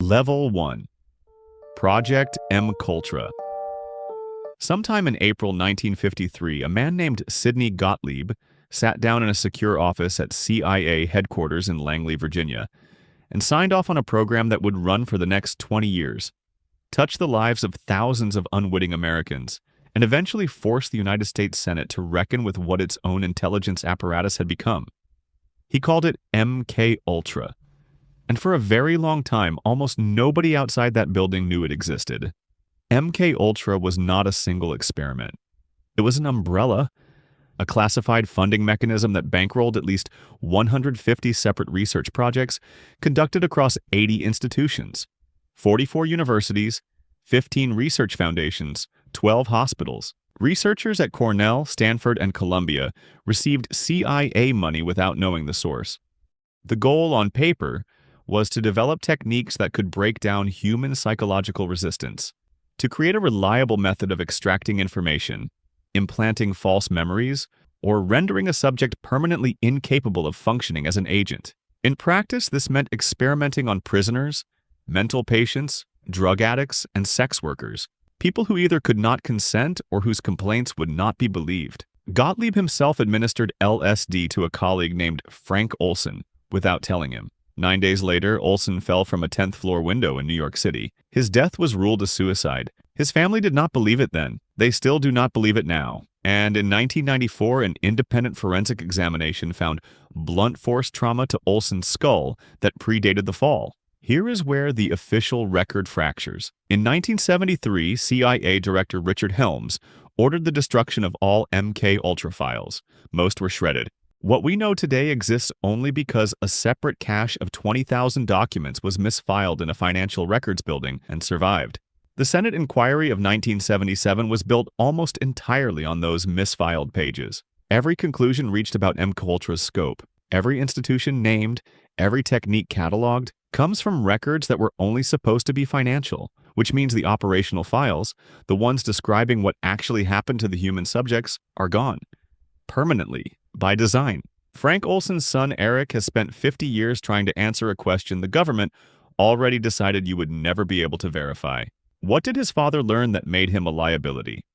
Level 1. Project MKULTRA. Sometime in April 1953, a man named Sidney Gottlieb sat down in a secure office at CIA headquarters in Langley, Virginia, and signed off on a program that would run for the next 20 years, touch the lives of thousands of unwitting Americans, and eventually force the United States Senate to reckon with what its own intelligence apparatus had become. He called it MKULTRA, and for a very long time, almost nobody outside that building knew it existed. MKULTRA was not a single experiment. It was an umbrella, a classified funding mechanism that bankrolled at least 150 separate research projects conducted across 80 institutions, 44 universities, 15 research foundations, 12 hospitals. Researchers at Cornell, Stanford, and Columbia received CIA money without knowing the source. The goal on paper was to develop techniques that could break down human psychological resistance, to create a reliable method of extracting information, implanting false memories, or rendering a subject permanently incapable of functioning as an agent. In practice, this meant experimenting on prisoners, mental patients, drug addicts, and sex workers, people who either could not consent or whose complaints would not be believed. Gottlieb himself administered LSD to a colleague named Frank Olson without telling him. 9 days later, Olson fell from a 10th-floor window in New York City. His death was ruled a suicide. His family did not believe it then. They still do not believe it now. And in 1994, an independent forensic examination found blunt force trauma to Olson's skull that predated the fall. Here is where the official record fractures. In 1973, CIA Director Richard Helms ordered the destruction of all MKUltra files. Most were shredded. What we know today exists only because a separate cache of 20,000 documents was misfiled in a financial records building and survived. The Senate inquiry of 1977 was built almost entirely on those misfiled pages. Every conclusion reached about MKUltra's scope, every institution named, every technique cataloged, comes from records that were only supposed to be financial, which means the operational files, the ones describing what actually happened to the human subjects, are gone. Permanently, by design. Frank Olson's son Eric has spent 50 years trying to answer a question the government already decided you would never be able to verify. What did his father learn that made him a liability?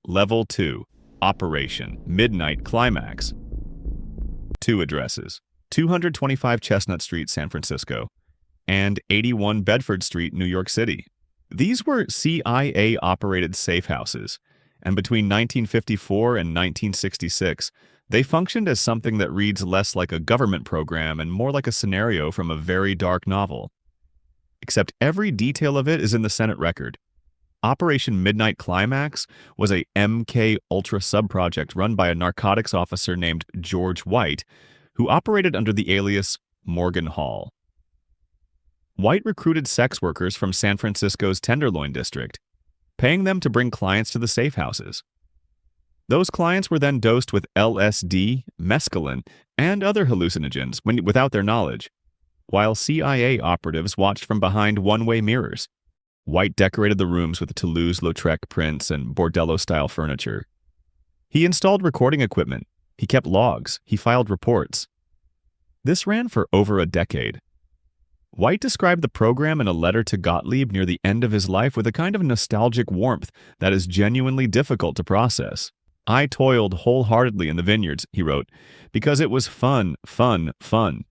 Level 2. Operation Midnight Climax. 2 addresses: 225 Chestnut Street, San Francisco, and 81 Bedford Street, New York City. These were CIA-operated safe houses, and between 1954 and 1966, they functioned as something that reads less like a government program and more like a scenario from a very dark novel. Except every detail of it is in the Senate record. Operation Midnight Climax was a MKUltra subproject run by a narcotics officer named George White, who operated under the alias Morgan Hall. White recruited sex workers from San Francisco's Tenderloin district, paying them to bring clients to the safe houses. Those clients were then dosed with LSD, mescaline, and other hallucinogens without their knowledge, while CIA operatives watched from behind one-way mirrors. White decorated the rooms with Toulouse-Lautrec prints and Bordello-style furniture. He installed recording equipment. He kept logs. He filed reports. This ran for over a decade. White described the program in a letter to Gottlieb near the end of his life with a kind of nostalgic warmth that is genuinely difficult to process. "I toiled wholeheartedly in the vineyards," he wrote, "because it was fun, fun, fun.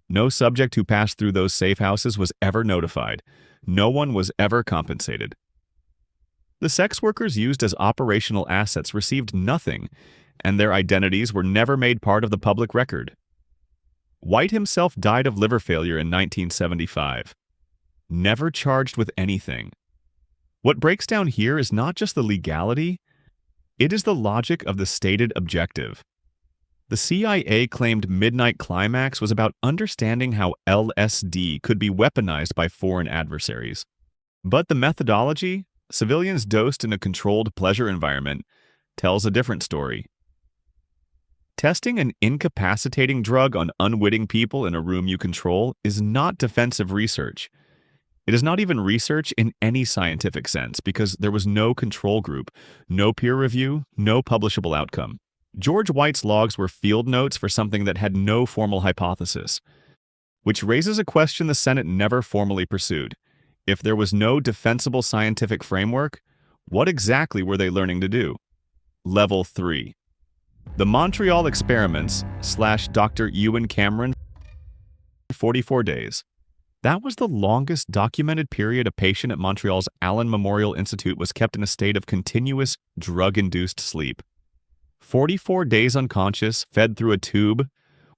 No subject who passed through those safe houses was ever notified. No one was ever compensated. The sex workers used as operational assets received nothing, and their identities were never made part of the public record." White himself died of liver failure in 1975. Never charged with anything. What breaks down here is not just the legality, it is the logic of the stated objective. The CIA claimed Midnight Climax was about understanding how LSD could be weaponized by foreign adversaries. But the methodology, civilians dosed in a controlled pleasure environment, tells a different story. Testing an incapacitating drug on unwitting people in a room you control is not defensive research. It is not even research in any scientific sense because there was no control group, no peer review, no publishable outcome. George White's logs were field notes for something that had no formal hypothesis. which raises a question the Senate never formally pursued. If there was no defensible scientific framework, what exactly were they learning to do? Level 3. The Montreal experiments / Dr. Ewen Cameron, 44 days. That was the longest documented period a patient at Montreal's Allen Memorial Institute was kept in a state of continuous drug-induced sleep. 44 days unconscious, fed through a tube,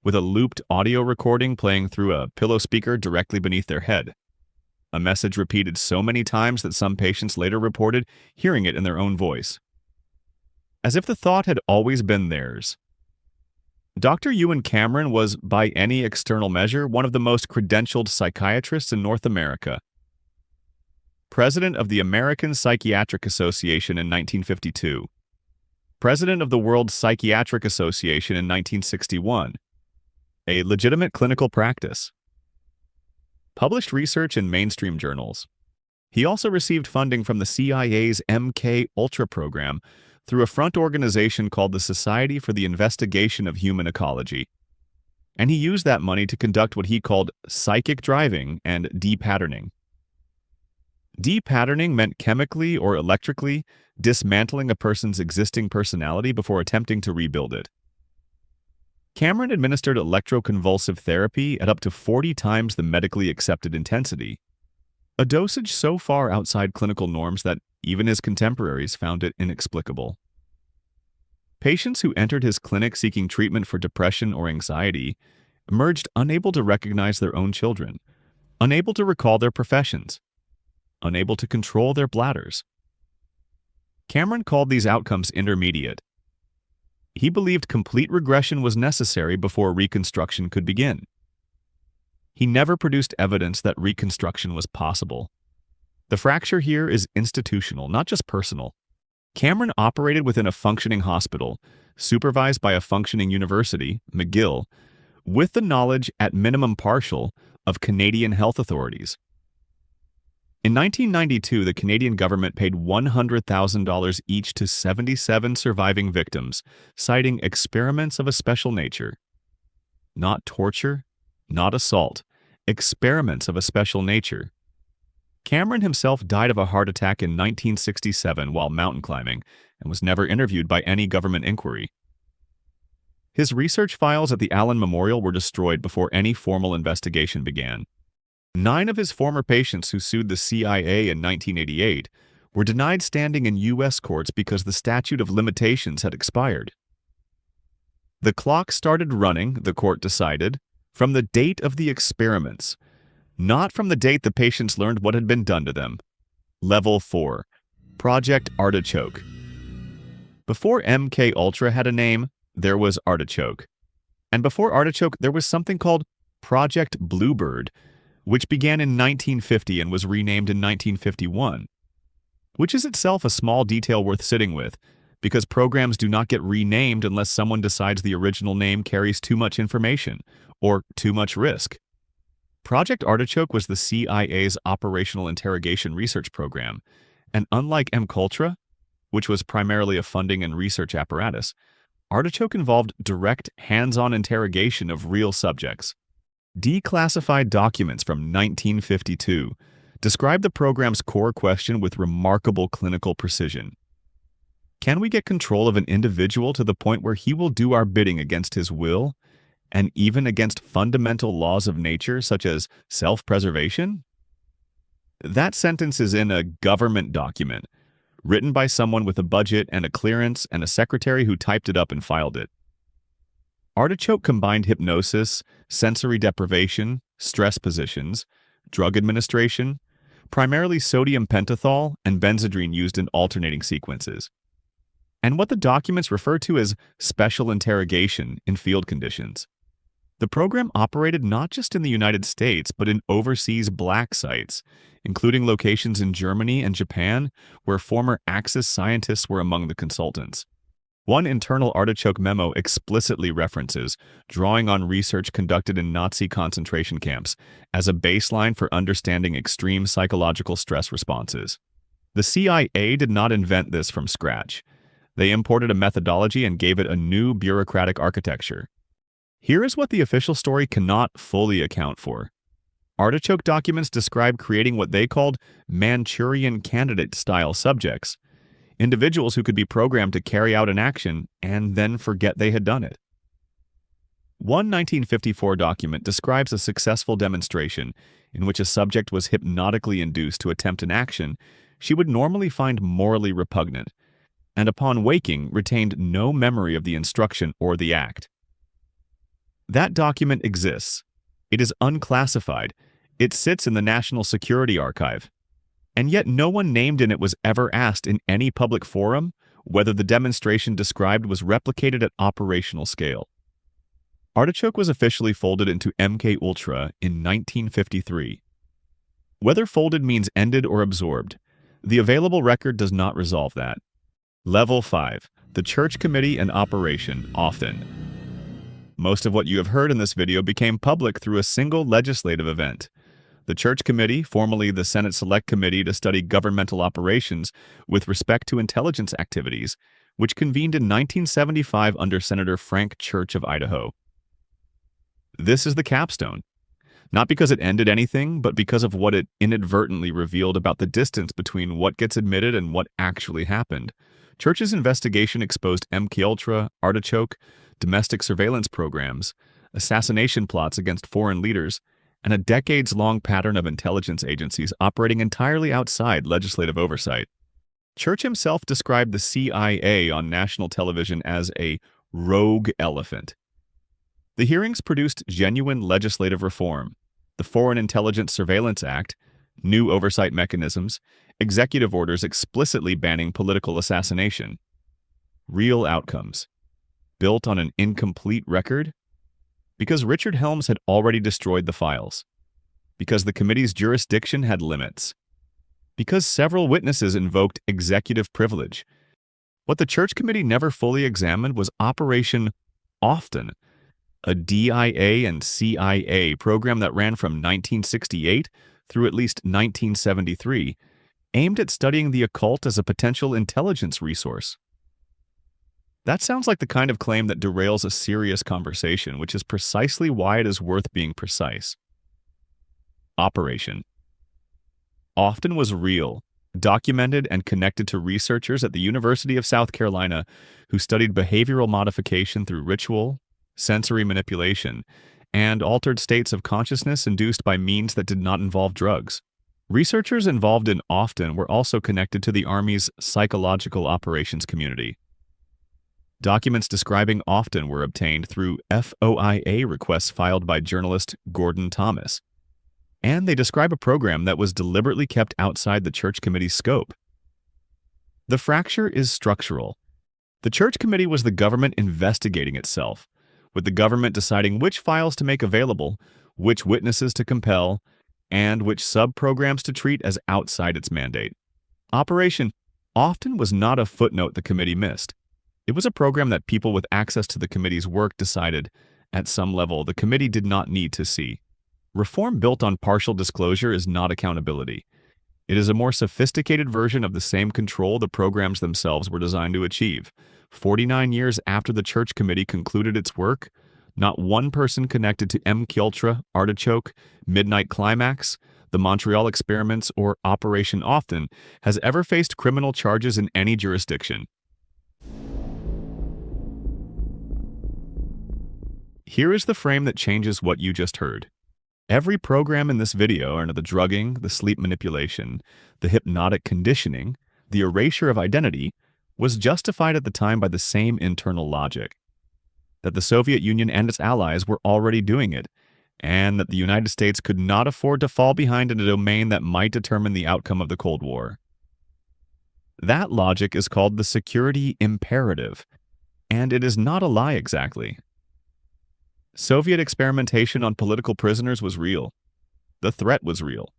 with a looped audio recording playing through a pillow speaker directly beneath their head. A message repeated so many times that some patients later reported hearing it in their own voice, as if the thought had always been theirs. Dr. Ewen Cameron was, by any external measure, one of the most credentialed psychiatrists in North America. President of the American Psychiatric Association in 1952. President of the World Psychiatric Association in 1961. A legitimate clinical practice. Published research in mainstream journals. He also received funding from the CIA's MKULTRA program through a front organization called the Society for the Investigation of Human Ecology. And he used that money to conduct what he called psychic driving and depatterning. Depatterning meant chemically or electrically dismantling a person's existing personality before attempting to rebuild it. Cameron administered electroconvulsive therapy at up to 40 times the medically accepted intensity, a dosage so far outside clinical norms that even his contemporaries found it inexplicable. Patients who entered his clinic seeking treatment for depression or anxiety emerged unable to recognize their own children, unable to recall their professions, unable to control their bladders. Cameron called these outcomes intermediate. He believed complete regression was necessary before reconstruction could begin. He never produced evidence that reconstruction was possible. The fracture here is institutional, not just personal. Cameron operated within a functioning hospital, supervised by a functioning university, McGill, with the knowledge, at minimum partial, of Canadian health authorities. In 1992, the Canadian government paid $100,000 each to 77 surviving victims, citing experiments of a special nature. Not torture, not assault, experiments of a special nature. Cameron himself died of a heart attack in 1967 while mountain climbing and was never interviewed by any government inquiry. His research files at the Allen Memorial were destroyed before any formal investigation began. 9 of his former patients who sued the CIA in 1988 were denied standing in U.S. courts because the statute of limitations had expired. The clock started running, the court decided, from the date of the experiments, not from the date the patients learned what had been done to them. Level 4. Project Artichoke. Before MKUltra had a name, there was Artichoke. And before Artichoke, there was something called Project Bluebird, which began in 1950 and was renamed in 1951, which is itself a small detail worth sitting with, because programs do not get renamed unless someone decides the original name carries too much information or too much risk. Project Artichoke was the CIA's operational interrogation research program, and unlike MKUlTRA, which was primarily a funding and research apparatus, Artichoke involved direct, hands-on interrogation of real subjects. Declassified documents from 1952 describe the program's core question with remarkable clinical precision. Can we get control of an individual to the point where he will do our bidding against his will, and even against fundamental laws of nature such as self-preservation? That sentence is in a government document, written by someone with a budget and a clearance and a secretary who typed it up and filed it. Artichoke combined hypnosis, sensory deprivation, stress positions, drug administration, primarily sodium pentothal and benzodrine used in alternating sequences, and what the documents refer to as special interrogation in field conditions. The program operated not just in the United States, but in overseas black sites, including locations in Germany and Japan, where former Axis scientists were among the consultants. One internal Artichoke memo explicitly references drawing on research conducted in Nazi concentration camps as a baseline for understanding extreme psychological stress responses. The CIA did not invent this from scratch. They imported a methodology and gave it a new bureaucratic architecture. Here is what the official story cannot fully account for. Artichoke documents describe creating what they called Manchurian candidate-style subjects, individuals who could be programmed to carry out an action and then forget they had done it. One 1954 document describes a successful demonstration in which a subject was hypnotically induced to attempt an action she would normally find morally repugnant, and upon waking retained no memory of the instruction or the act. That document exists. It is unclassified. It sits in the National Security Archive. And yet no one named in it was ever asked in any public forum whether the demonstration described was replicated at operational scale. Artichoke was officially folded into MKULTRA in 1953. Whether folded means ended or absorbed, the available record does not resolve that. Level 5. The Church Committee and Operation Often. Most of what you have heard in this video became public through a single legislative event. The Church Committee, formerly the Senate Select Committee to study governmental operations with respect to intelligence activities, which convened in 1975 under Senator Frank Church of Idaho. This is the capstone. Not because it ended anything, but because of what it inadvertently revealed about the distance between what gets admitted and what actually happened. Church's investigation exposed MKULTRA, Artichoke, domestic surveillance programs, assassination plots against foreign leaders, and a decades-long pattern of intelligence agencies operating entirely outside legislative oversight. Church himself described the CIA on national television as a rogue elephant. The hearings produced genuine legislative reform, the Foreign Intelligence Surveillance Act, new oversight mechanisms, executive orders explicitly banning political assassination. Real outcomes. Built on an incomplete record? Because Richard Helms had already destroyed the files. Because the committee's jurisdiction had limits. Because several witnesses invoked executive privilege. What the Church Committee never fully examined was Operation Often, a DIA and CIA program that ran from 1968 through at least 1973, aimed at studying the occult as a potential intelligence resource. That sounds like the kind of claim that derails a serious conversation, which is precisely why it is worth being precise. Operation Often was real, documented and connected to researchers at the University of South Carolina who studied behavioral modification through ritual, sensory manipulation, and altered states of consciousness induced by means that did not involve drugs. Researchers involved in Often were also connected to the Army's psychological operations community. Documents describing Often were obtained through FOIA requests filed by journalist Gordon Thomas, and they describe a program that was deliberately kept outside the Church Committee's scope. The fracture is structural. The Church Committee was the government investigating itself, with the government deciding which files to make available, which witnesses to compel, and which sub-programs to treat as outside its mandate. Operation Often was not a footnote the committee missed. It was a program that people with access to the committee's work decided, at some level, the committee did not need to see. Reform built on partial disclosure is not accountability. It is a more sophisticated version of the same control the programs themselves were designed to achieve. 49 years after the Church Committee concluded its work, not one person connected to MKULTRA, Artichoke, Midnight Climax, the Montreal experiments, or Operation Often has ever faced criminal charges in any jurisdiction. Here is the frame that changes what you just heard. Every program in this video, or the drugging, the sleep manipulation, the hypnotic conditioning, the erasure of identity, was justified at the time by the same internal logic. That the Soviet Union and its allies were already doing it, and that the United States could not afford to fall behind in a domain that might determine the outcome of the Cold War. That logic is called the security imperative, and it is not a lie exactly. Soviet experimentation on political prisoners was real. The threat was real.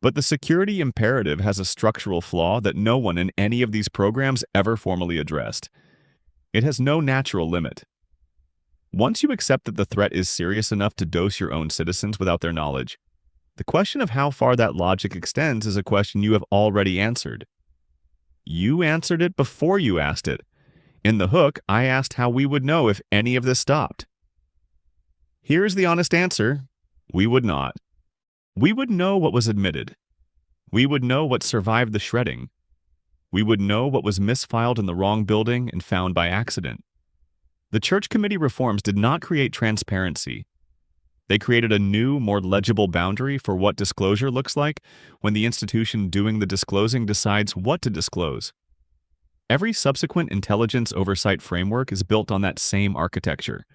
But the security imperative has a structural flaw that no one in any of these programs ever formally addressed. It has no natural limit. Once you accept that the threat is serious enough to dose your own citizens without their knowledge, the question of how far that logic extends is a question you have already answered. You answered it before you asked it. In the hook, I asked how we would know if any of this stopped. Here's the honest answer. We would not. We would know what was admitted. We would know what survived the shredding. We would know what was misfiled in the wrong building and found by accident. The Church Committee reforms did not create transparency. They created a new, more legible boundary for what disclosure looks like when the institution doing the disclosing decides what to disclose. Every subsequent intelligence oversight framework is built on that same architecture.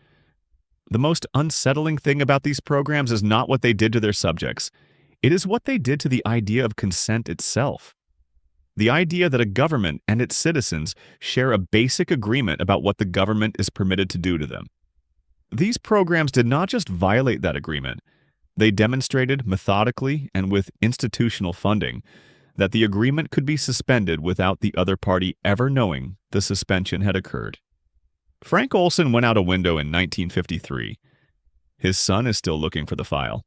The most unsettling thing about these programs is not what they did to their subjects. It is what they did to the idea of consent itself. The idea that a government and its citizens share a basic agreement about what the government is permitted to do to them. These programs did not just violate that agreement. They demonstrated methodically and with institutional funding that the agreement could be suspended without the other party ever knowing the suspension had occurred. Frank Olson went out a window in 1953. His son is still looking for the file.